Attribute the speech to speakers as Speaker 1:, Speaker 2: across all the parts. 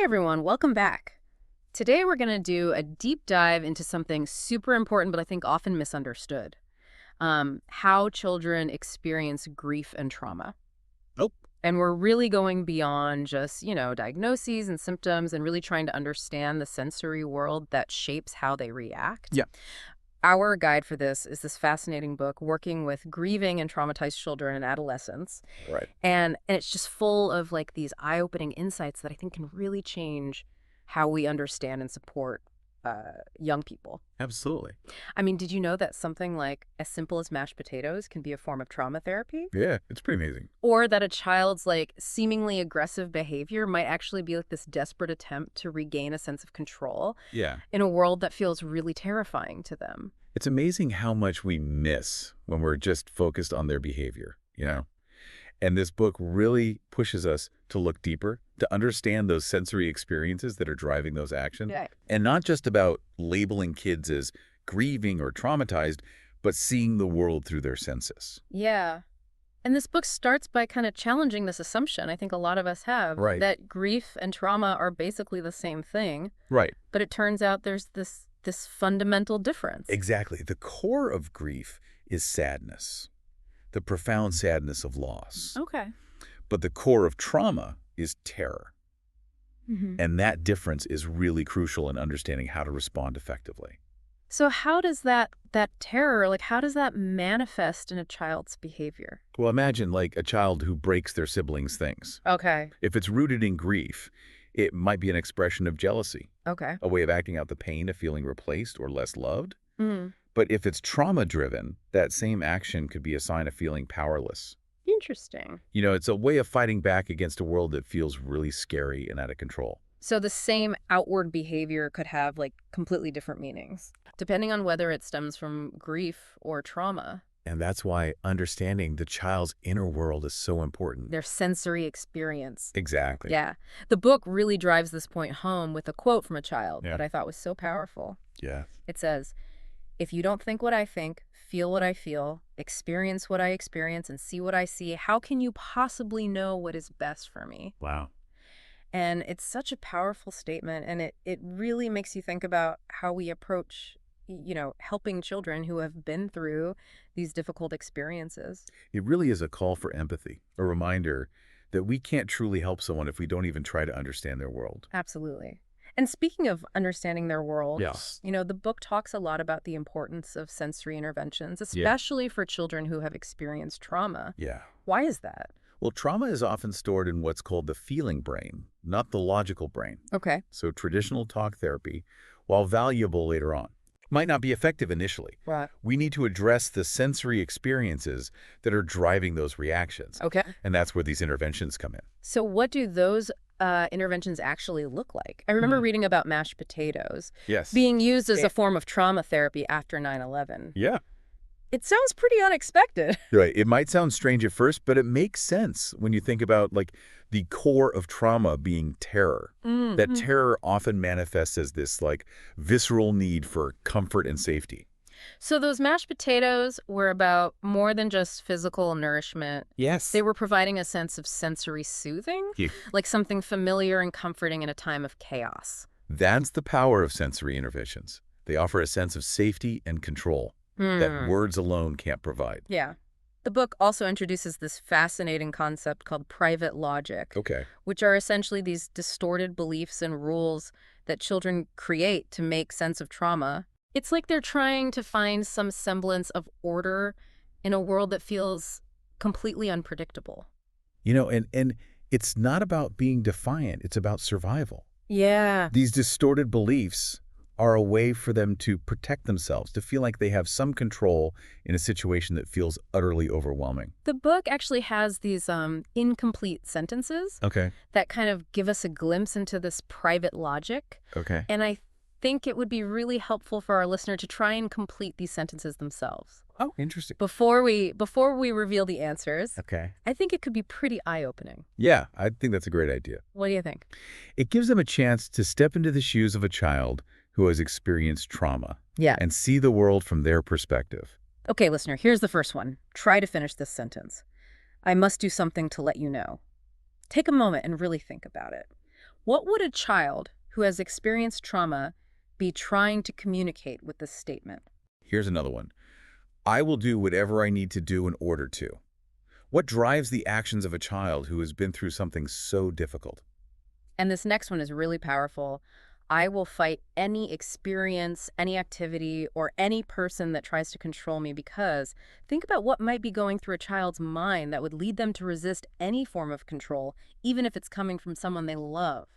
Speaker 1: everyone, welcome back. Today we're going to do a deep dive into something super important, but I think often misunderstood. How children experience grief and trauma.
Speaker 2: Oh,
Speaker 1: And we're really going beyond just, diagnoses and symptoms and really trying to understand the sensory world that shapes how they react.
Speaker 2: yeah,
Speaker 1: Our guide for this is this fascinating book, Working with Grieving and Traumatized Children and Adolescents.
Speaker 2: right.
Speaker 1: And it's just full of like these eye-opening insights that I think can really change how we understand and support young people.
Speaker 2: Absolutely.
Speaker 1: I mean, did you know that something like as simple as mashed potatoes can be a form of trauma therapy?
Speaker 2: Yeah, it's pretty amazing.
Speaker 1: Or that a child's like seemingly aggressive behavior might actually be like this desperate attempt to regain a sense of control
Speaker 2: Yeah.
Speaker 1: in a world that feels really terrifying to them.
Speaker 2: It's amazing how much we miss when we're just focused on their behavior. And this book really pushes us to look deeper, to understand those sensory experiences that are driving those actions.
Speaker 1: Yeah.
Speaker 2: And not just about labeling kids as grieving or traumatized, but seeing the world through their senses.
Speaker 1: Yeah. And this book starts by kind of challenging this assumption I think a lot of us have,
Speaker 2: Right.
Speaker 1: that grief and trauma are basically the same thing.
Speaker 2: Right.
Speaker 1: But it turns out there's this fundamental difference.
Speaker 2: Exactly. The core of grief is sadness, the profound sadness of loss.
Speaker 1: Okay.
Speaker 2: But the core of trauma is terror.
Speaker 1: Mm-hmm.
Speaker 2: And that difference is really crucial in understanding how to respond effectively.
Speaker 1: So how does that terror, like how does that manifest in a child's behavior?
Speaker 2: Well, imagine like a child who breaks their siblings' things.
Speaker 1: Okay.
Speaker 2: If it's rooted in grief, it might be an expression of jealousy,
Speaker 1: Okay.
Speaker 2: a way of acting out the pain of feeling replaced or less loved.
Speaker 1: Mm.
Speaker 2: But if it's trauma-driven, that same action could be a sign of feeling powerless.
Speaker 1: Interesting.
Speaker 2: It's a way of fighting back against a world that feels really scary and out of control.
Speaker 1: So the same outward behavior could have like completely different meanings, depending on whether it stems from grief or trauma.
Speaker 2: And that's why understanding the child's inner world is so important.
Speaker 1: Their sensory experience.
Speaker 2: Exactly.
Speaker 1: Yeah. The book really drives this point home with a quote from a child
Speaker 2: Yeah.
Speaker 1: that I thought was so powerful.
Speaker 2: Yeah.
Speaker 1: It says, "If you don't think what I think, feel what I feel, experience what I experience, and see what I see, how can you possibly know what is best for me?"
Speaker 2: Wow.
Speaker 1: And it's such a powerful statement, and it really makes you think about how we approach, helping children who have been through these difficult experiences.
Speaker 2: It really is a call for empathy, a reminder that we can't truly help someone if we don't even try to understand their world.
Speaker 1: Absolutely. And speaking of understanding their world,
Speaker 2: Yes.
Speaker 1: the book talks a lot about the importance of sensory interventions,
Speaker 2: Yeah.
Speaker 1: especially for children who have experienced trauma.
Speaker 2: Yeah.
Speaker 1: Why is that?
Speaker 2: Well, trauma is often stored in what's called the feeling brain, not the logical brain.
Speaker 1: Okay.
Speaker 2: So traditional talk therapy, while valuable later on, might not be effective initially.
Speaker 1: Right.
Speaker 2: We need to address the sensory experiences that are driving those reactions.
Speaker 1: Okay.
Speaker 2: And that's where these interventions come in.
Speaker 1: So what do those interventions actually look like? I remember reading about mashed potatoes
Speaker 2: Yes.
Speaker 1: being used as a form of trauma therapy after 9/11.
Speaker 2: Yeah.
Speaker 1: It sounds pretty unexpected.
Speaker 2: Right. It might sound strange at first, but it makes sense when you think about like the core of trauma being terror. That terror often manifests as this like visceral need for comfort and safety.
Speaker 1: So those mashed potatoes were about more than just physical nourishment.
Speaker 2: Yes.
Speaker 1: They were providing a sense of sensory soothing,
Speaker 2: Yeah.
Speaker 1: like something familiar and comforting in a time of chaos.
Speaker 2: That's the power of sensory interventions. They offer a sense of safety and control that words alone can't provide.
Speaker 1: Yeah. The book also introduces this fascinating concept called private logic,
Speaker 2: Okay.
Speaker 1: which are essentially these distorted beliefs and rules that children create to make sense of trauma. It's like they're trying to find some semblance of order in a world that feels completely unpredictable.
Speaker 2: And it's not about being defiant. It's about survival.
Speaker 1: Yeah.
Speaker 2: These distorted beliefs are a way for them to protect themselves, to feel like they have some control in a situation that feels utterly overwhelming.
Speaker 1: The book actually has these incomplete sentences
Speaker 2: Okay.
Speaker 1: that kind of give us a glimpse into this private logic.
Speaker 2: Okay.
Speaker 1: And I think it would be really helpful for our listener to try and complete these sentences themselves.
Speaker 2: Oh, interesting.
Speaker 1: Before we reveal the answers,
Speaker 2: Okay.
Speaker 1: I think it could be pretty eye-opening.
Speaker 2: Yeah, I think that's a great idea.
Speaker 1: What do you think?
Speaker 2: It gives them a chance to step into the shoes of a child who has experienced trauma
Speaker 1: Yeah.
Speaker 2: and see the world from their perspective.
Speaker 1: Okay, listener, here's the first one. Try to finish this sentence. I must do something to let you know. Take a moment and really think about it. What would a child who has experienced trauma be trying to communicate with this statement?
Speaker 2: Here's another one. I will do whatever I need to do in order to. What drives the actions of a child who has been through something so difficult?
Speaker 1: And this next one is really powerful. I will fight any experience, any activity, or any person that tries to control me because think about what might be going through a child's mind that would lead them to resist any form of control, even if it's coming from someone they love.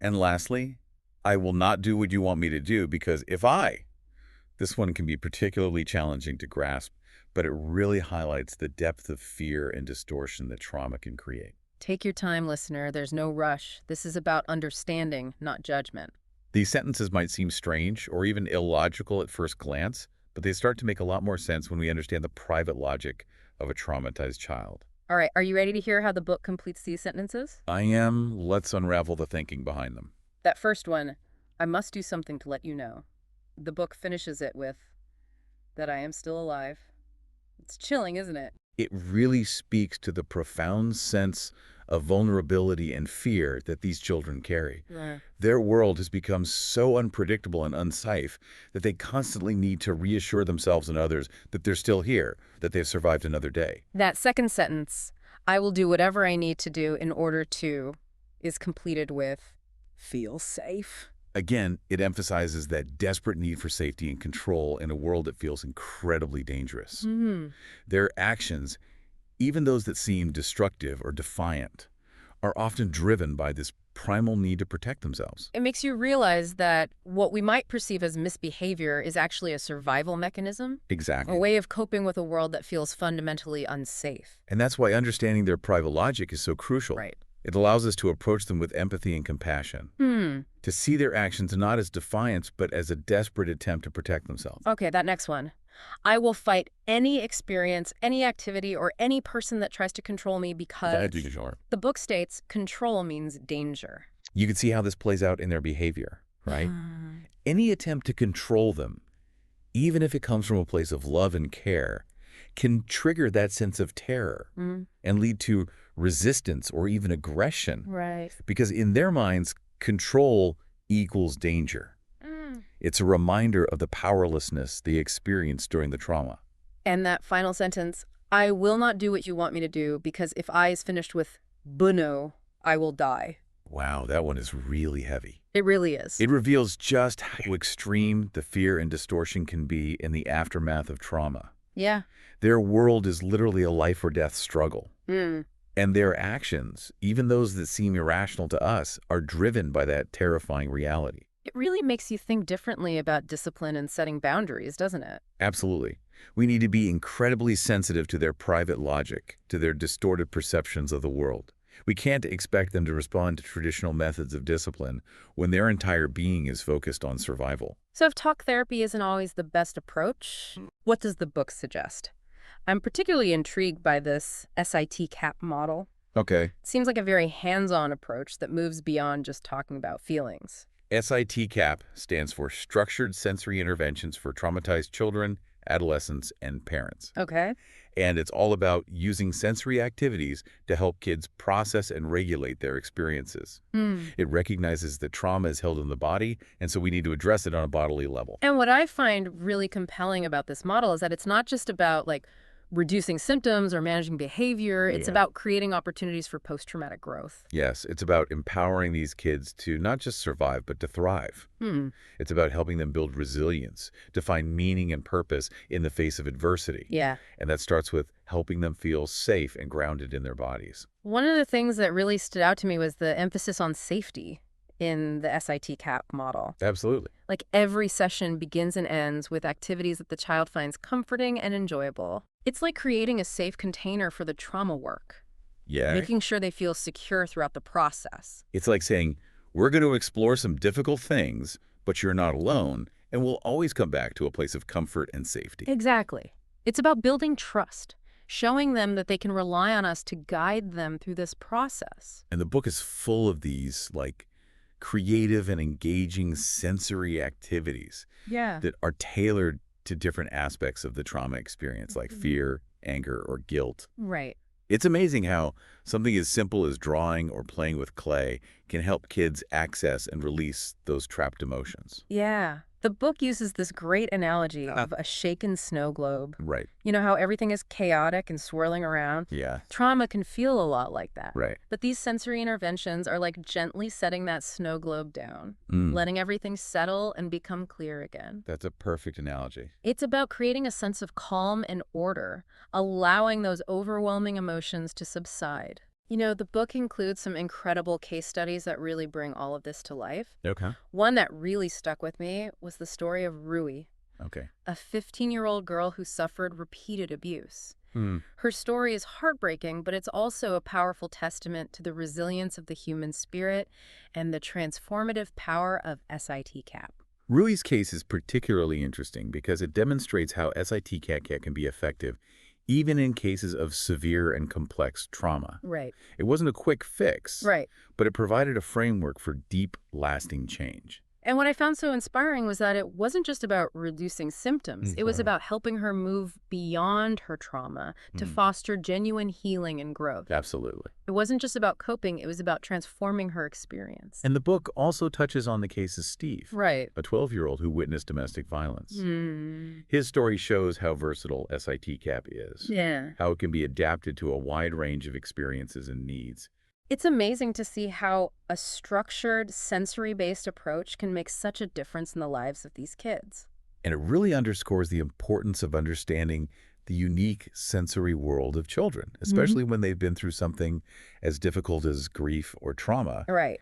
Speaker 2: And lastly, I will not do what you want me to do because if I, this one can be particularly challenging to grasp, but it really highlights the depth of fear and distortion that trauma can create.
Speaker 1: Take your time, listener. There's no rush. This is about understanding, not judgment.
Speaker 2: These sentences might seem strange or even illogical at first glance, but they start to make a lot more sense when we understand the private logic of a traumatized child.
Speaker 1: All right, are you ready to hear how the book completes these sentences?
Speaker 2: I am. Let's unravel the thinking behind them.
Speaker 1: That first one, I must do something to let you know. The book finishes it with, that I am still alive. It's chilling, isn't it?
Speaker 2: It really speaks to the profound sense of vulnerability and fear that these children carry.
Speaker 1: Right.
Speaker 2: Their world has become so unpredictable and unsafe that they constantly need to reassure themselves and others that they're still here, that they've survived another day.
Speaker 1: That second sentence, I will do whatever I need to do in order to, is completed with, feel safe.
Speaker 2: Again, it emphasizes that desperate need for safety and control in a world that feels incredibly dangerous. Their actions, even those that seem destructive or defiant, are often driven by this primal need to protect themselves.
Speaker 1: It makes you realize that what we might perceive as misbehavior is actually a survival mechanism, a
Speaker 2: Exactly.
Speaker 1: way of coping with a world that feels fundamentally unsafe.
Speaker 2: And that's why understanding their private logic is so crucial.
Speaker 1: Right.
Speaker 2: It allows us to approach them with empathy and compassion, to see their actions not as defiance, but as a desperate attempt to protect themselves.
Speaker 1: Okay, that next one. I will fight any experience, any activity, or any person that tries to control me because the book states control means danger.
Speaker 2: You can see how this plays out in their behavior, right? Any attempt to control them, even if it comes from a place of love and care, can trigger that sense of terror and lead to resistance or even aggression.
Speaker 1: Right.
Speaker 2: Because in their minds, control equals danger. It's a reminder of the powerlessness they experienced during the trauma.
Speaker 1: And that final sentence, I will not do what you want me to do because if I is finished with Buno, I will die.
Speaker 2: Wow, that one is really heavy.
Speaker 1: It really is.
Speaker 2: It reveals just how extreme the fear and distortion can be in the aftermath of trauma.
Speaker 1: Yeah.
Speaker 2: Their world is literally a life or death struggle. And their actions, even those that seem irrational to us, are driven by that terrifying reality.
Speaker 1: It really makes you think differently about discipline and setting boundaries, doesn't it?
Speaker 2: Absolutely. We need to be incredibly sensitive to their private logic, to their distorted perceptions of the world. We can't expect them to respond to traditional methods of discipline when their entire being is focused on survival.
Speaker 1: So if talk therapy isn't always the best approach, what does the book suggest? I'm particularly intrigued by this SIT CAP model.
Speaker 2: Okay.
Speaker 1: It seems like a very hands-on approach that moves beyond just talking about feelings.
Speaker 2: SIT CAP stands for Structured Sensory Interventions for Traumatized Children, Adolescents, and Parents.
Speaker 1: Okay.
Speaker 2: And it's all about using sensory activities to help kids process and regulate their experiences. It recognizes that trauma is held in the body, and so we need to address it on a bodily level.
Speaker 1: And what I find really compelling about this model is that it's not just about reducing symptoms or managing behavior. It's about creating opportunities for post-traumatic growth.
Speaker 2: Yes, it's about empowering these kids to not just survive, but to thrive. It's about helping them build resilience, to find meaning and purpose in the face of adversity.
Speaker 1: Yeah.
Speaker 2: And that starts with helping them feel safe and grounded in their bodies.
Speaker 1: One of the things that really stood out to me was the emphasis on safety in the SIT CAP model.
Speaker 2: Absolutely.
Speaker 1: Like every session begins and ends with activities that the child finds comforting and enjoyable. It's like creating a safe container for the trauma work,
Speaker 2: Yeah.
Speaker 1: making sure they feel secure throughout the process.
Speaker 2: It's like saying, we're going to explore some difficult things, but you're not alone, and we'll always come back to a place of comfort and safety.
Speaker 1: Exactly. It's about building trust, showing them that they can rely on us to guide them through this process.
Speaker 2: And the book is full of these, creative and engaging sensory activities
Speaker 1: Yeah.
Speaker 2: that are tailored to different aspects of the trauma experience, like fear, anger, or guilt.
Speaker 1: Right.
Speaker 2: It's amazing how something as simple as drawing or playing with clay can help kids access and release those trapped emotions.
Speaker 1: Yeah. The book uses this great analogy of a shaken snow globe.
Speaker 2: Right.
Speaker 1: You know how everything is chaotic and swirling around?
Speaker 2: Yeah.
Speaker 1: Trauma can feel a lot like that.
Speaker 2: Right.
Speaker 1: But these sensory interventions are like gently setting that snow globe down,
Speaker 2: Mm.
Speaker 1: letting everything settle and become clear again.
Speaker 2: That's a perfect analogy.
Speaker 1: It's about creating a sense of calm and order, allowing those overwhelming emotions to subside. You know, the book includes some incredible case studies that really bring all of this to life.
Speaker 2: Okay.
Speaker 1: One that really stuck with me was the story of Rui,
Speaker 2: Okay.
Speaker 1: a 15-year-old girl who suffered repeated abuse.
Speaker 2: Hmm.
Speaker 1: Her story is heartbreaking, but it's also a powerful testament to the resilience of the human spirit and the transformative power of SIT-CAP.
Speaker 2: Rui's case is particularly interesting because it demonstrates how SIT-CAT can be effective even in cases of severe and complex trauma.
Speaker 1: Right.
Speaker 2: It wasn't a quick fix,
Speaker 1: Right.
Speaker 2: but it provided a framework for deep, lasting change.
Speaker 1: And what I found so inspiring was that it wasn't just about reducing symptoms. It was
Speaker 2: Right.
Speaker 1: about helping her move beyond her trauma to
Speaker 2: Mm.
Speaker 1: foster genuine healing and growth.
Speaker 2: Absolutely.
Speaker 1: It wasn't just about coping, it was about transforming her experience.
Speaker 2: And the book also touches on the case of Steve,
Speaker 1: Right.
Speaker 2: a 12-year-old who witnessed domestic violence.
Speaker 1: Hmm.
Speaker 2: His story shows how versatile SIT-CAP is,
Speaker 1: Yeah.
Speaker 2: how it can be adapted to a wide range of experiences and needs.
Speaker 1: It's amazing to see how a structured, sensory-based approach can make such a difference in the lives of these kids.
Speaker 2: And it really underscores the importance of understanding the unique sensory world of children, especially when they've been through something as difficult as grief or trauma.
Speaker 1: Right.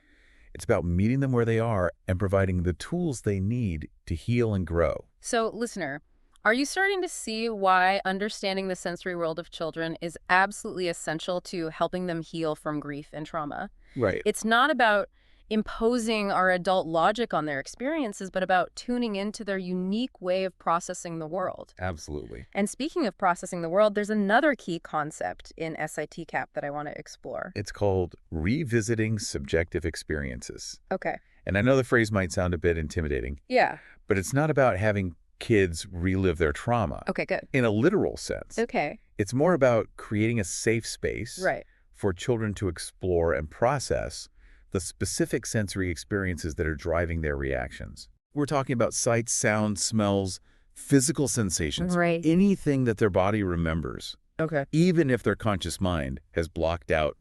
Speaker 2: It's about meeting them where they are and providing the tools they need to heal and grow.
Speaker 1: So, listener, are you starting to see why understanding the sensory world of children is absolutely essential to helping them heal from grief and trauma?
Speaker 2: Right.
Speaker 1: It's not about imposing our adult logic on their experiences, but about tuning into their unique way of processing the world.
Speaker 2: Absolutely.
Speaker 1: And speaking of processing the world, there's another key concept in SIT-CAP that I want to explore.
Speaker 2: It's called revisiting subjective experiences.
Speaker 1: Okay.
Speaker 2: And I know the phrase might sound a bit intimidating,
Speaker 1: Yeah.
Speaker 2: but it's not about having kids relive their trauma
Speaker 1: Okay, good.
Speaker 2: in a literal sense.
Speaker 1: Okay.
Speaker 2: It's more about creating a safe space
Speaker 1: Right.
Speaker 2: for children to explore and process the specific sensory experiences that are driving their reactions. We're talking about sights, sounds, smells, physical sensations,
Speaker 1: Right.
Speaker 2: anything that their body remembers,
Speaker 1: Okay.
Speaker 2: even if their conscious mind has blocked out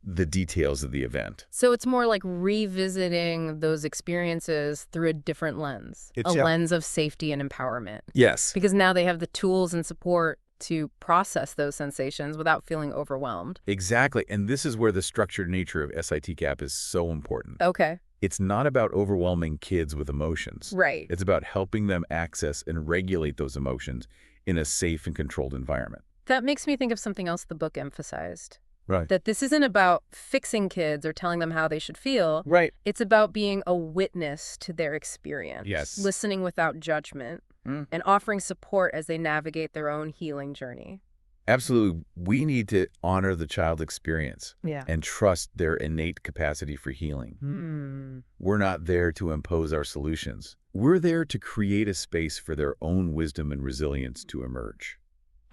Speaker 2: the details of the event.
Speaker 1: So it's more like revisiting those experiences through a different lens,
Speaker 2: It's,
Speaker 1: a
Speaker 2: yeah.
Speaker 1: lens of safety and empowerment.
Speaker 2: Yes.
Speaker 1: Because now they have the tools and support to process those sensations without feeling overwhelmed.
Speaker 2: Exactly. And this is where the structured nature of SIT-CAP is so important.
Speaker 1: Okay.
Speaker 2: It's not about overwhelming kids with emotions.
Speaker 1: Right.
Speaker 2: It's about helping them access and regulate those emotions in a safe and controlled environment.
Speaker 1: That makes me think of something else the book emphasized.
Speaker 2: Right.
Speaker 1: That this isn't about fixing kids or telling them how they should feel.
Speaker 2: Right.
Speaker 1: It's about being a witness to their experience.
Speaker 2: Yes.
Speaker 1: Listening without judgment.
Speaker 2: Mm.
Speaker 1: And offering support as they navigate their own healing journey.
Speaker 2: Absolutely. We need to honor the child's experience
Speaker 1: Yeah.
Speaker 2: and trust their innate capacity for healing.
Speaker 1: Hmm.
Speaker 2: We're not there to impose our solutions. We're there to create a space for their own wisdom and resilience to emerge.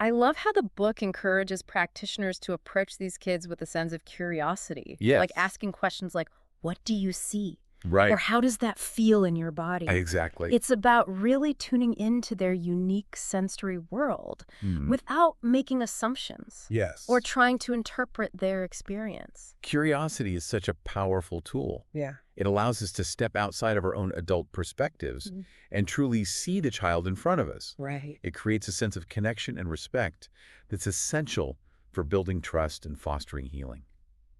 Speaker 1: I love how the book encourages practitioners to approach these kids with a sense of curiosity.
Speaker 2: Yes.
Speaker 1: Like asking questions like, what do you see?
Speaker 2: Right.
Speaker 1: Or how does that feel in your body?
Speaker 2: Exactly.
Speaker 1: It's about really tuning into their unique sensory world
Speaker 2: Hmm.
Speaker 1: without making assumptions
Speaker 2: Yes.
Speaker 1: or trying to interpret their experience.
Speaker 2: Curiosity is such a powerful tool.
Speaker 1: Yeah.
Speaker 2: It allows us to step outside of our own adult perspectives
Speaker 1: Mhm.
Speaker 2: and truly see the child in front of us.
Speaker 1: Right.
Speaker 2: It creates a sense of connection and respect that's essential for building trust and fostering healing.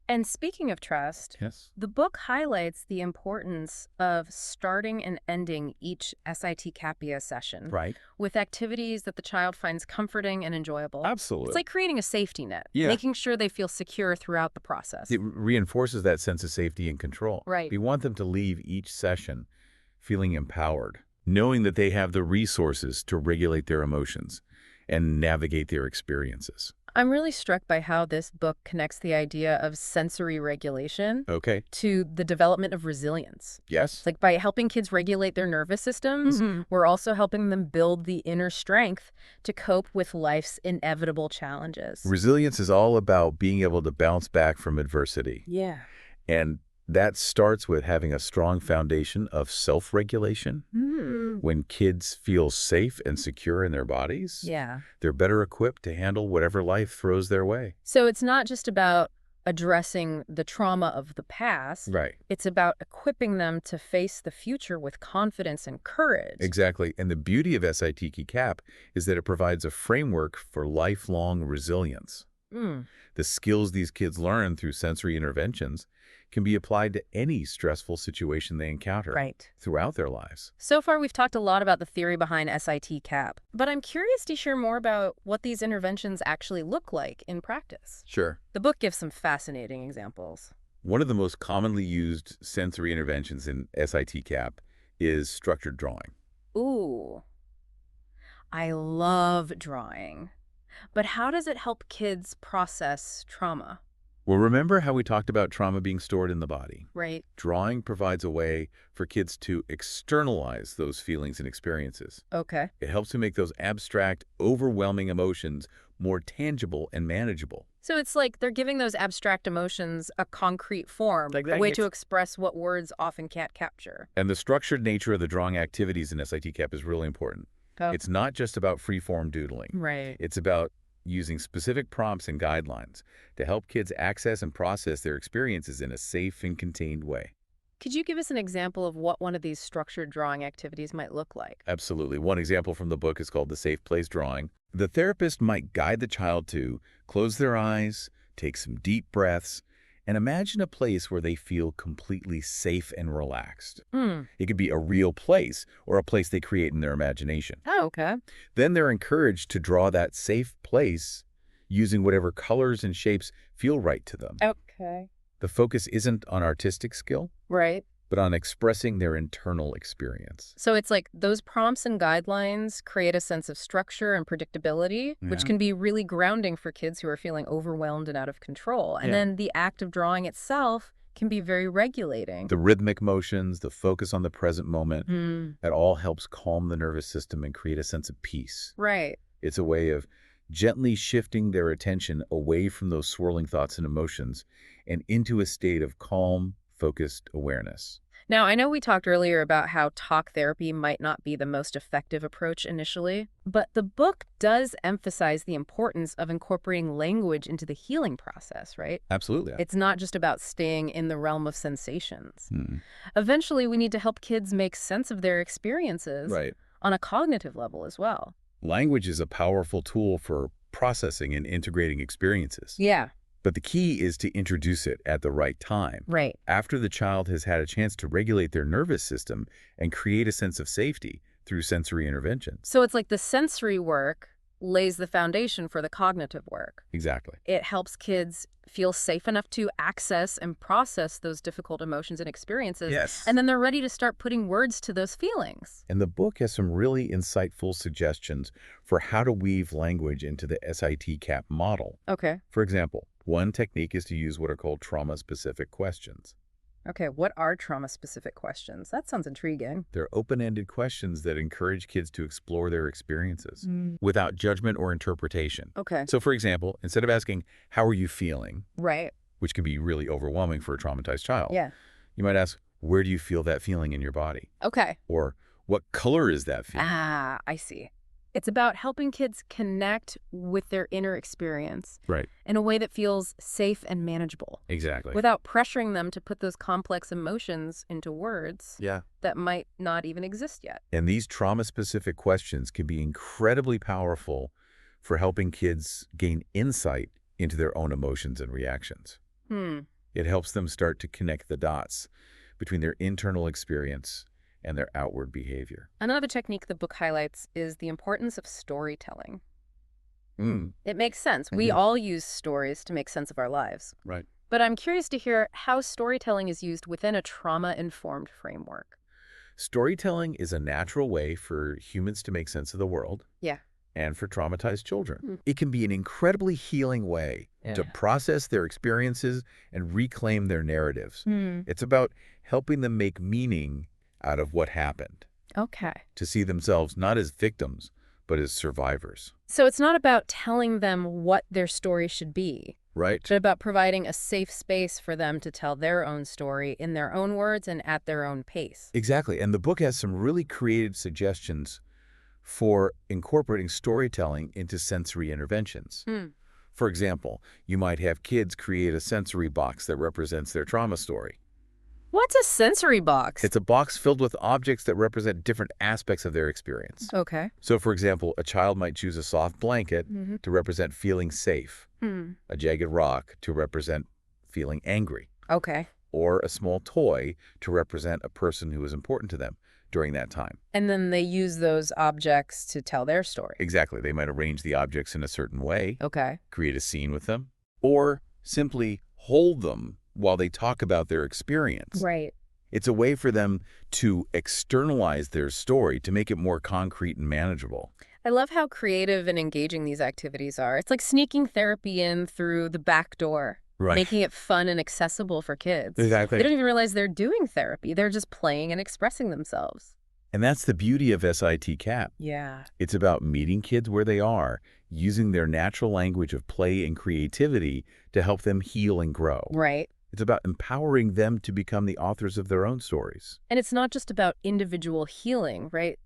Speaker 1: And speaking of trust,
Speaker 2: Yes.
Speaker 1: the book highlights the importance of starting and ending each SIT-CAPIA session
Speaker 2: Right.
Speaker 1: with activities that the child finds comforting and enjoyable.
Speaker 2: Absolutely.
Speaker 1: It's like creating a safety net,
Speaker 2: Yeah.
Speaker 1: making sure they feel secure throughout the process.
Speaker 2: It reinforces that sense of safety and control.
Speaker 1: Right.
Speaker 2: We want them to leave each session feeling empowered, knowing that they have the resources to regulate their emotions and navigate their experiences.
Speaker 1: I'm really struck by how this book connects the idea of sensory regulation
Speaker 2: Okay.
Speaker 1: to the development of resilience. It's
Speaker 2: Yes.
Speaker 1: like by helping kids regulate their nervous systems, we're also helping them build the inner strength to cope with life's inevitable challenges.
Speaker 2: Resilience is all about being able to bounce back from adversity.
Speaker 1: Yeah.
Speaker 2: And that starts with having a strong foundation of self-regulation. When kids feel safe and secure in their bodies,
Speaker 1: Yeah.
Speaker 2: they're better equipped to handle whatever life throws their way.
Speaker 1: So it's not just about addressing the trauma of the past,
Speaker 2: Right.
Speaker 1: it's about equipping them to face the future with confidence and courage.
Speaker 2: Exactly. And the beauty of SITK CAP is that it provides a framework for lifelong resilience.
Speaker 1: Mm,
Speaker 2: The skills these kids learn through sensory interventions can be applied to any stressful situation they encounter
Speaker 1: right.
Speaker 2: throughout their lives.
Speaker 1: So far, we've talked a lot about the theory behind SIT CAP, but I'm curious to hear more about what these interventions actually look like in practice.
Speaker 2: Sure.
Speaker 1: The book gives some fascinating examples.
Speaker 2: One of the most commonly used sensory interventions in SIT CAP is structured drawing.
Speaker 1: Ooh, I love drawing. But how does it help kids process trauma?
Speaker 2: Well, remember how we talked about trauma being stored in the body?
Speaker 1: Right?
Speaker 2: Drawing provides a way for kids to externalize those feelings and experiences.
Speaker 1: Okay.
Speaker 2: It helps to make those abstract, overwhelming emotions more tangible and manageable.
Speaker 1: So it's like they're giving those abstract emotions a concrete form,
Speaker 2: Like
Speaker 1: a
Speaker 2: that
Speaker 1: way to
Speaker 2: gets-
Speaker 1: express what words often can't capture.
Speaker 2: And the structured nature of the drawing activities in SIT CAP is really important.
Speaker 1: Oh,
Speaker 2: It's not just about free-form doodling.
Speaker 1: right.
Speaker 2: It's about using specific prompts and guidelines to help kids access and process their experiences in a safe and contained way.
Speaker 1: Could you give us an example of what one of these structured drawing activities might look like?
Speaker 2: Absolutely. One example from the book is called the Safe Place Drawing. The therapist might guide the child to close their eyes, take some deep breaths, and imagine a place where they feel completely safe and relaxed.
Speaker 1: Hmm.
Speaker 2: It could be a real place or a place they create in their imagination.
Speaker 1: Oh, okay.
Speaker 2: Then they're encouraged to draw that safe place using whatever colors and shapes feel right to them.
Speaker 1: Okay.
Speaker 2: The focus isn't on artistic skill,
Speaker 1: Right.
Speaker 2: but on expressing their internal experience.
Speaker 1: So it's like those prompts and guidelines create a sense of structure and predictability, which
Speaker 2: Yeah.
Speaker 1: can be really grounding for kids who are feeling overwhelmed and out of control. And
Speaker 2: Yeah.
Speaker 1: then the act of drawing itself can be very regulating.
Speaker 2: The rhythmic motions, the focus on the present moment,
Speaker 1: Hmm.
Speaker 2: that all helps calm the nervous system and create a sense of peace.
Speaker 1: Right.
Speaker 2: It's a way of gently shifting their attention away from those swirling thoughts and emotions and into a state of calm, focused awareness.
Speaker 1: Now, I know we talked earlier about how talk therapy might not be the most effective approach initially, but the book does emphasize the importance of incorporating language into the healing process, right?
Speaker 2: Absolutely.
Speaker 1: It's not just about staying in the realm of sensations.
Speaker 2: Hmm.
Speaker 1: Eventually, we need to help kids make sense of their experiences
Speaker 2: Right.
Speaker 1: on a cognitive level as well.
Speaker 2: Language is a powerful tool for processing and integrating experiences.
Speaker 1: Yeah,
Speaker 2: But the key is to introduce it at the right time,
Speaker 1: right.
Speaker 2: after the child has had a chance to regulate their nervous system and create a sense of safety through sensory interventions.
Speaker 1: So it's like the sensory work lays the foundation for the cognitive work.
Speaker 2: Exactly.
Speaker 1: It helps kids feel safe enough to access and process those difficult emotions and experiences.
Speaker 2: Yes.
Speaker 1: And then they're ready to start putting words to those feelings.
Speaker 2: And the book has some really insightful suggestions for how to weave language into the SIT CAP model.
Speaker 1: Okay.
Speaker 2: For example, one technique is to use what are called trauma-specific questions.
Speaker 1: Okay, what are trauma-specific questions? That sounds intriguing.
Speaker 2: They're open-ended questions that encourage kids to explore their experiences
Speaker 1: Mm.
Speaker 2: without judgment or interpretation.
Speaker 1: Okay.
Speaker 2: So, for example, instead of asking, "How are you feeling?"
Speaker 1: Right.
Speaker 2: which can be really overwhelming for a traumatized child,
Speaker 1: Yeah.
Speaker 2: you might ask, "Where do you feel that feeling in your body?"
Speaker 1: Okay.
Speaker 2: Or, "What color is that feeling?"
Speaker 1: Ah, I see. It's about helping kids connect with their inner experience
Speaker 2: Right.
Speaker 1: in a way that feels safe and manageable,
Speaker 2: Exactly.
Speaker 1: without pressuring them to put those complex emotions into words
Speaker 2: Yeah.
Speaker 1: that might not even exist yet.
Speaker 2: And these trauma-specific questions can be incredibly powerful for helping kids gain insight into their own emotions and reactions.
Speaker 1: Hmm.
Speaker 2: It helps them start to connect the dots between their internal experience and their outward behavior.
Speaker 1: Another technique the book highlights is the importance of storytelling.
Speaker 2: Mm,
Speaker 1: It makes sense. We
Speaker 2: Mhm.
Speaker 1: all use stories to make sense of our lives.
Speaker 2: right.
Speaker 1: But I'm curious to hear how storytelling is used within a trauma-informed framework.
Speaker 2: Storytelling is a natural way for humans to make sense of the world.
Speaker 1: Yeah.
Speaker 2: and for traumatized children.
Speaker 1: Mm.
Speaker 2: It can be an incredibly healing way to
Speaker 1: Yeah.
Speaker 2: process their experiences and reclaim their narratives.
Speaker 1: Hmm.
Speaker 2: It's about helping them make meaning out of what happened,
Speaker 1: Okay.
Speaker 2: to see themselves not as victims, but as survivors.
Speaker 1: So it's not about telling them what their story should be,
Speaker 2: Right?
Speaker 1: but about providing a safe space for them to tell their own story in their own words and at their own pace.
Speaker 2: Exactly. And the book has some really creative suggestions for incorporating storytelling into sensory interventions.
Speaker 1: Hmm.
Speaker 2: For example, you might have kids create a sensory box that represents their trauma story.
Speaker 1: What's a sensory box?
Speaker 2: It's a box filled with objects that represent different aspects of their experience.
Speaker 1: Okay.
Speaker 2: So, for example, a child might choose a soft blanket
Speaker 1: Mm-hmm.
Speaker 2: to represent feeling safe,
Speaker 1: Hmm.
Speaker 2: a jagged rock to represent feeling angry,
Speaker 1: Okay.
Speaker 2: or a small toy to represent a person who is important to them during that time.
Speaker 1: And then they use those objects to tell their story.
Speaker 2: Exactly. They might arrange the objects in a certain way,
Speaker 1: Okay.
Speaker 2: create a scene with them, or simply hold them while they talk about their experience.
Speaker 1: Right.
Speaker 2: It's a way for them to externalize their story to make it more concrete and manageable.
Speaker 1: I love how creative and engaging these activities are. It's like sneaking therapy in through the back door,
Speaker 2: Right.
Speaker 1: making it fun and accessible for kids.
Speaker 2: Exactly.
Speaker 1: They don't even realize they're doing therapy. They're just playing and expressing themselves.
Speaker 2: And that's the beauty of SIT CAP.
Speaker 1: Yeah.
Speaker 2: It's about meeting kids where they are, using their natural language of play and creativity to help them heal and grow.
Speaker 1: Right.
Speaker 2: It's about empowering them to become the authors of their own stories.
Speaker 1: And it's not just about individual healing, right?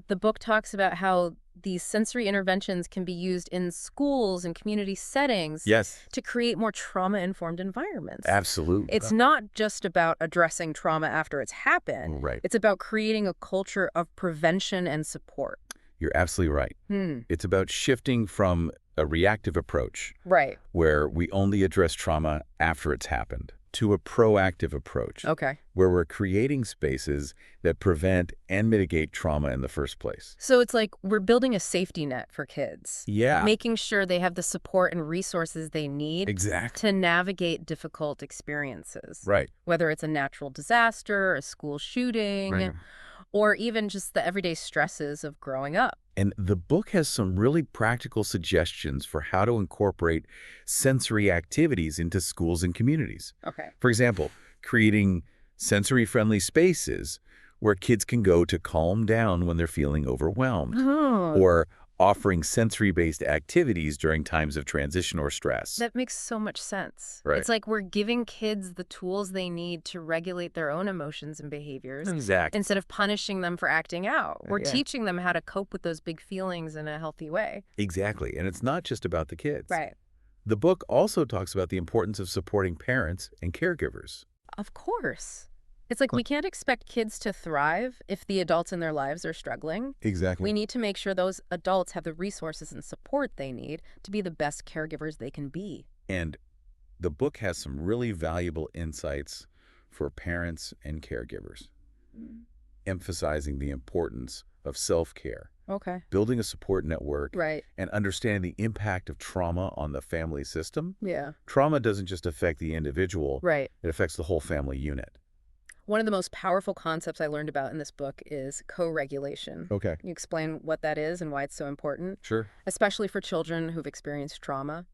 Speaker 1: The book talks about how these sensory interventions can be used in schools and community settings
Speaker 2: Yes,
Speaker 1: to create more trauma-informed environments.
Speaker 2: absolutely.
Speaker 1: It's not just about addressing trauma after it's happened.
Speaker 2: Right.
Speaker 1: It's about creating a culture of prevention and support.
Speaker 2: You're absolutely right.
Speaker 1: Hmm.
Speaker 2: It's about shifting from a reactive approach,
Speaker 1: Right.
Speaker 2: where we only address trauma after it's happened, to a proactive approach,
Speaker 1: Okay.
Speaker 2: where we're creating spaces that prevent and mitigate trauma in the first place.
Speaker 1: So it's like we're building a safety net for kids,
Speaker 2: Yeah,
Speaker 1: making sure they have the support and resources they need
Speaker 2: exactly.
Speaker 1: to navigate difficult experiences,
Speaker 2: Right.
Speaker 1: whether it's a natural disaster, a school shooting,
Speaker 2: Right.
Speaker 1: or even just the everyday stresses of growing up.
Speaker 2: And the book has some really practical suggestions for how to incorporate sensory activities into schools and communities.
Speaker 1: Okay.
Speaker 2: For example, creating sensory-friendly spaces where kids can go to calm down when they're feeling overwhelmed,
Speaker 1: Oh,
Speaker 2: or offering sensory-based activities during times of transition or stress.
Speaker 1: that makes so much sense.
Speaker 2: Right.
Speaker 1: It's like we're giving kids the tools they need to regulate their own emotions and behaviors
Speaker 2: Exactly.
Speaker 1: instead of punishing them for acting out. We're
Speaker 2: Yeah.
Speaker 1: teaching them how to cope with those big feelings in a healthy way.
Speaker 2: Exactly. And it's not just about the kids.
Speaker 1: Right.
Speaker 2: The book also talks about the importance of supporting parents and caregivers.
Speaker 1: Of course. It's like we can't expect kids to thrive if the adults in their lives are struggling.
Speaker 2: Exactly.
Speaker 1: We need to make sure those adults have the resources and support they need to be the best caregivers they can be.
Speaker 2: And the book has some really valuable insights for parents and caregivers, emphasizing the importance of self-care,
Speaker 1: Okay.
Speaker 2: building a support network,
Speaker 1: Right.
Speaker 2: and understanding the impact of trauma on the family system.
Speaker 1: Yeah.
Speaker 2: Trauma doesn't just affect the individual,
Speaker 1: Right.
Speaker 2: it affects the whole family unit.
Speaker 1: One of the most powerful concepts I learned about in this book is co-regulation.
Speaker 2: Okay.
Speaker 1: Can you explain what that is and why it's so important,
Speaker 2: Sure.
Speaker 1: especially for children who've experienced trauma?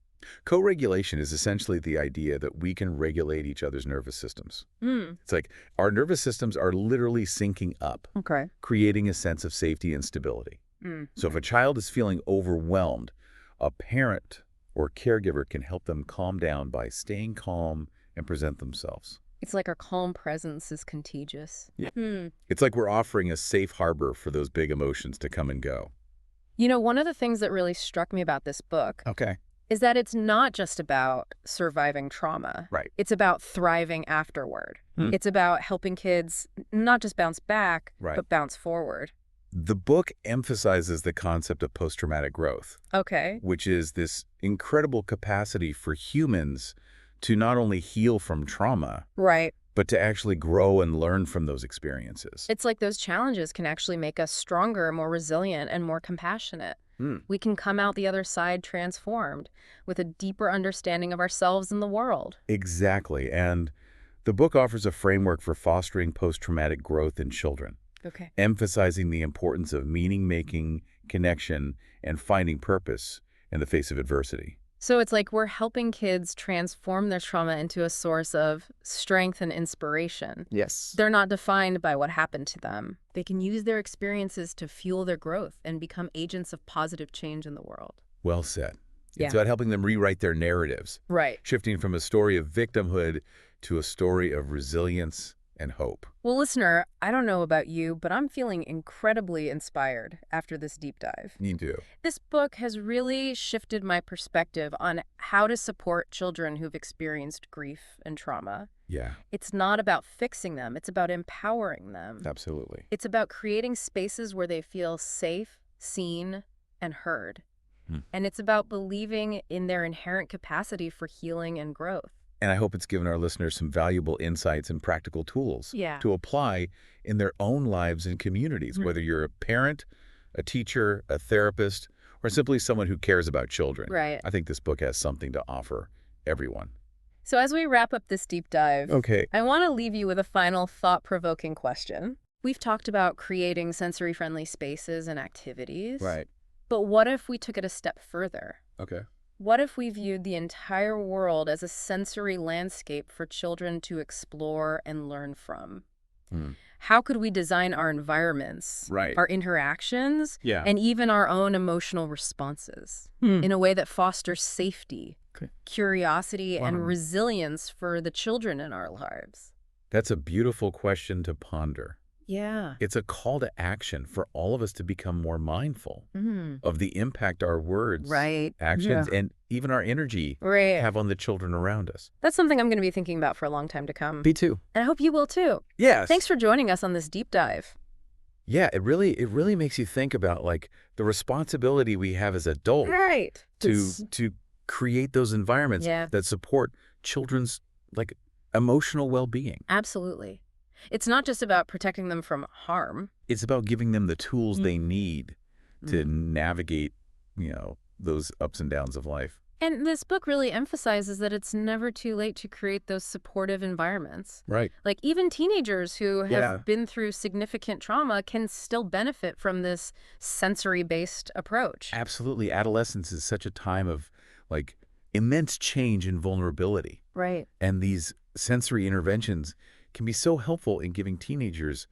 Speaker 2: Co-regulation is essentially the idea that we can regulate each other's nervous systems.
Speaker 1: Hmm.
Speaker 2: It's like our nervous systems are literally syncing up,
Speaker 1: Okay.
Speaker 2: creating a sense of safety and stability.
Speaker 1: Mm.
Speaker 2: So if a child is feeling overwhelmed, a parent or caregiver can help them calm down by staying calm and present themselves.
Speaker 1: It's like our calm presence is contagious.
Speaker 2: Yeah.
Speaker 1: Hmm.
Speaker 2: It's like we're offering a safe harbor for those big emotions to come and go.
Speaker 1: You know, one of the things that really struck me about this book
Speaker 2: Okay.
Speaker 1: is that it's not just about surviving trauma.
Speaker 2: Right.
Speaker 1: It's about thriving afterward.
Speaker 2: Hmm.
Speaker 1: It's about helping kids not just bounce back,
Speaker 2: Right.
Speaker 1: but bounce forward.
Speaker 2: The book emphasizes the concept of post-traumatic growth,
Speaker 1: Okay.
Speaker 2: which is this incredible capacity for humans to not only heal from trauma,
Speaker 1: Right.
Speaker 2: but to actually grow and learn from those experiences.
Speaker 1: It's like those challenges can actually make us stronger, more resilient, and more compassionate.
Speaker 2: Hmm.
Speaker 1: We can come out the other side transformed with a deeper understanding of ourselves and the world.
Speaker 2: Exactly. And the book offers a framework for fostering post-traumatic growth in children,
Speaker 1: Okay.
Speaker 2: emphasizing the importance of meaning-making, connection, and finding purpose in the face of adversity.
Speaker 1: So it's like we're helping kids transform their trauma into a source of strength and inspiration.
Speaker 2: Yes.
Speaker 1: They're not defined by what happened to them. They can use their experiences to fuel their growth and become agents of positive change in the world.
Speaker 2: Well said. It's
Speaker 1: Yeah.
Speaker 2: about helping them rewrite their narratives,
Speaker 1: Right.
Speaker 2: shifting from a story of victimhood to a story of resilience and hope.
Speaker 1: Well, listener, I don't know about you, but I'm feeling incredibly inspired after this deep dive.
Speaker 2: Me too.
Speaker 1: This book has really shifted my perspective on how to support children who've experienced grief and trauma.
Speaker 2: Yeah,
Speaker 1: It's not about fixing them, it's about empowering them.
Speaker 2: absolutely.
Speaker 1: It's about creating spaces where they feel safe, seen, and heard.
Speaker 2: Hmm.
Speaker 1: And it's about believing in their inherent capacity for healing and growth.
Speaker 2: And I hope it's given our listeners some valuable insights and practical tools
Speaker 1: Yeah.
Speaker 2: to apply in their own lives and communities,
Speaker 1: Mhm.
Speaker 2: whether you're a parent, a teacher, a therapist, or simply someone who cares about children.
Speaker 1: Right.
Speaker 2: I think this book has something to offer everyone.
Speaker 1: So as we wrap up this deep dive,
Speaker 2: Okay.
Speaker 1: I want to leave you with a final thought-provoking question. We've talked about creating sensory-friendly spaces and activities.
Speaker 2: Right.
Speaker 1: But what if we took it a step further?
Speaker 2: Okay.
Speaker 1: What if we viewed the entire world as a sensory landscape for children to explore and learn from?
Speaker 2: Hmm.
Speaker 1: How could we design our environments,
Speaker 2: Right.
Speaker 1: our interactions,
Speaker 2: Yeah.
Speaker 1: and even our own emotional responses in a way that fosters safety,
Speaker 2: Okay.
Speaker 1: curiosity,
Speaker 2: Wow.
Speaker 1: and resilience for the children in our lives?
Speaker 2: That's a beautiful question to ponder.
Speaker 1: Yeah.
Speaker 2: It's a call to action for all of us to become more mindful
Speaker 1: Mm.
Speaker 2: of the impact our words,
Speaker 1: Right.
Speaker 2: actions,
Speaker 1: Yeah.
Speaker 2: and even our energy
Speaker 1: Right.
Speaker 2: have on the children around us.
Speaker 1: That's something I'm going to be thinking about for a long time to come.
Speaker 2: Me too.
Speaker 1: And I hope you will too.
Speaker 2: Yes.
Speaker 1: Thanks for joining us on this deep dive.
Speaker 2: Yeah, it really makes you think about like the responsibility we have as adults
Speaker 1: Right.
Speaker 2: to create those environments
Speaker 1: Yeah.
Speaker 2: that support children's like emotional well-being.
Speaker 1: Absolutely. It's not just about protecting them from harm.
Speaker 2: It's about giving them the tools they need to
Speaker 1: Mm.
Speaker 2: navigate, those ups and downs of life.
Speaker 1: And this book really emphasizes that it's never too late to create those supportive environments.
Speaker 2: Right.
Speaker 1: Like even teenagers who have
Speaker 2: Yeah.
Speaker 1: been through significant trauma can still benefit from this sensory-based approach.
Speaker 2: Absolutely. Adolescence is such a time of like immense change and vulnerability.
Speaker 1: Right.
Speaker 2: And these sensory interventions can be so helpful in giving teenagers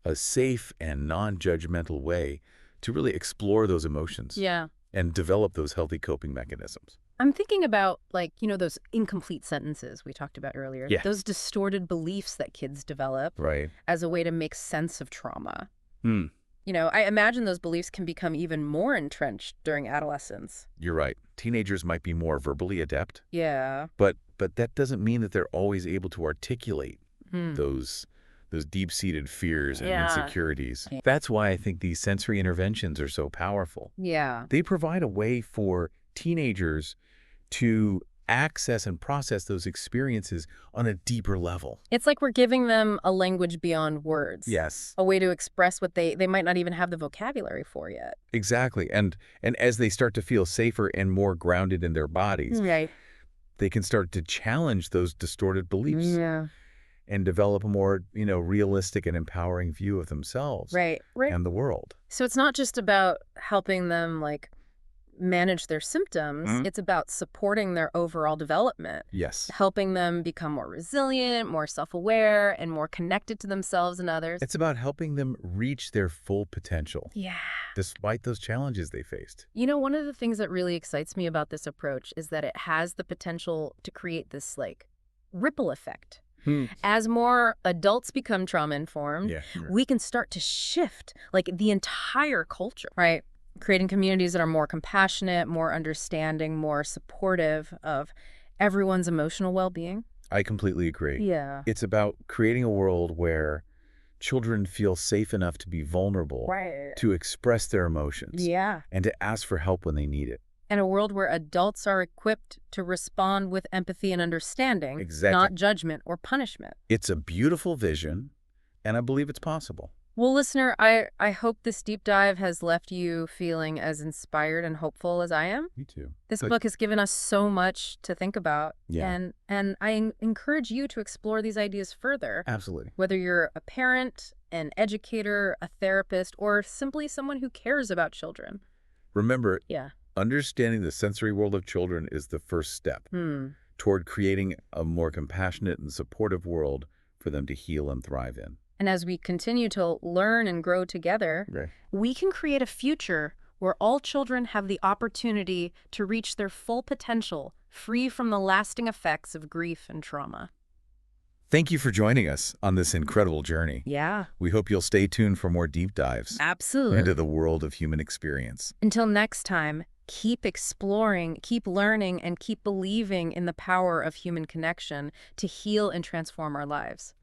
Speaker 2: a safe and non-judgmental way to really explore those emotions
Speaker 1: Yeah.
Speaker 2: and develop those healthy coping mechanisms.
Speaker 1: I'm thinking about, like, those incomplete sentences we talked about earlier.
Speaker 2: Yeah.
Speaker 1: Those distorted beliefs that kids develop
Speaker 2: Right.
Speaker 1: as a way to make sense of trauma.
Speaker 2: Hmm.
Speaker 1: I imagine those beliefs can become even more entrenched during adolescence.
Speaker 2: You're right. Teenagers might be more verbally adept,
Speaker 1: Yeah.
Speaker 2: but that doesn't mean that they're always able to articulate
Speaker 1: Hmm.
Speaker 2: those deep-seated fears and
Speaker 1: Yeah.
Speaker 2: insecurities. That's why I think these sensory interventions are so powerful.
Speaker 1: Yeah.
Speaker 2: They provide a way for teenagers to access and process those experiences on a deeper level.
Speaker 1: It's like we're giving them a language beyond words.
Speaker 2: Yes,
Speaker 1: A way to express what they might not even have the vocabulary for yet.
Speaker 2: exactly. And as they start to feel safer and more grounded in their bodies,
Speaker 1: Right.
Speaker 2: they can start to challenge those distorted beliefs
Speaker 1: Yeah.
Speaker 2: and develop a more, realistic and empowering view of themselves
Speaker 1: Right. Right.
Speaker 2: and the world.
Speaker 1: So it's not just about helping them, like, manage their symptoms.
Speaker 2: Mhm.
Speaker 1: It's about supporting their overall development,
Speaker 2: Yes.
Speaker 1: helping them become more resilient, more self-aware, and more connected to themselves and others.
Speaker 2: It's about helping them reach their full potential
Speaker 1: Yeah.
Speaker 2: despite those challenges they faced.
Speaker 1: One of the things that really excites me about this approach is that it has the potential to create this, like, ripple effect. As more adults become trauma-informed,
Speaker 2: Yeah.
Speaker 1: we can start to shift, like, the entire culture, right? Creating communities that are more compassionate, more understanding, more supportive of everyone's emotional well-being.
Speaker 2: I completely agree.
Speaker 1: Yeah.
Speaker 2: It's about creating a world where children feel safe enough to be vulnerable,
Speaker 1: Right.
Speaker 2: to express their emotions,
Speaker 1: Yeah.
Speaker 2: and to ask for help when they need it.
Speaker 1: And a world where adults are equipped to respond with empathy and understanding,
Speaker 2: Exactly.
Speaker 1: not judgment or punishment.
Speaker 2: It's a beautiful vision, and I believe it's possible.
Speaker 1: Well, listener, I hope this deep dive has left you feeling as inspired and hopeful as I am.
Speaker 2: Me too.
Speaker 1: This
Speaker 2: Good.
Speaker 1: book has given us so much to think about,
Speaker 2: Yeah,
Speaker 1: and encourage you to explore these ideas further.
Speaker 2: absolutely.
Speaker 1: Whether you're a parent, an educator, a therapist, or simply someone who cares about children.
Speaker 2: Remember,
Speaker 1: Yeah.
Speaker 2: understanding the sensory world of children is the first step
Speaker 1: Hmm.
Speaker 2: toward creating a more compassionate and supportive world for them to heal and thrive in.
Speaker 1: And as we continue to learn and grow together,
Speaker 2: Okay.
Speaker 1: we can create a future where all children have the opportunity to reach their full potential, free from the lasting effects of grief and trauma.
Speaker 2: Thank you for joining us on this incredible journey.
Speaker 1: Yeah,
Speaker 2: We hope you'll stay tuned for more deep dives into
Speaker 1: absolutely.
Speaker 2: the world of human experience.
Speaker 1: Until next time, keep exploring, keep learning, and keep believing in the power of human connection to heal and transform our lives.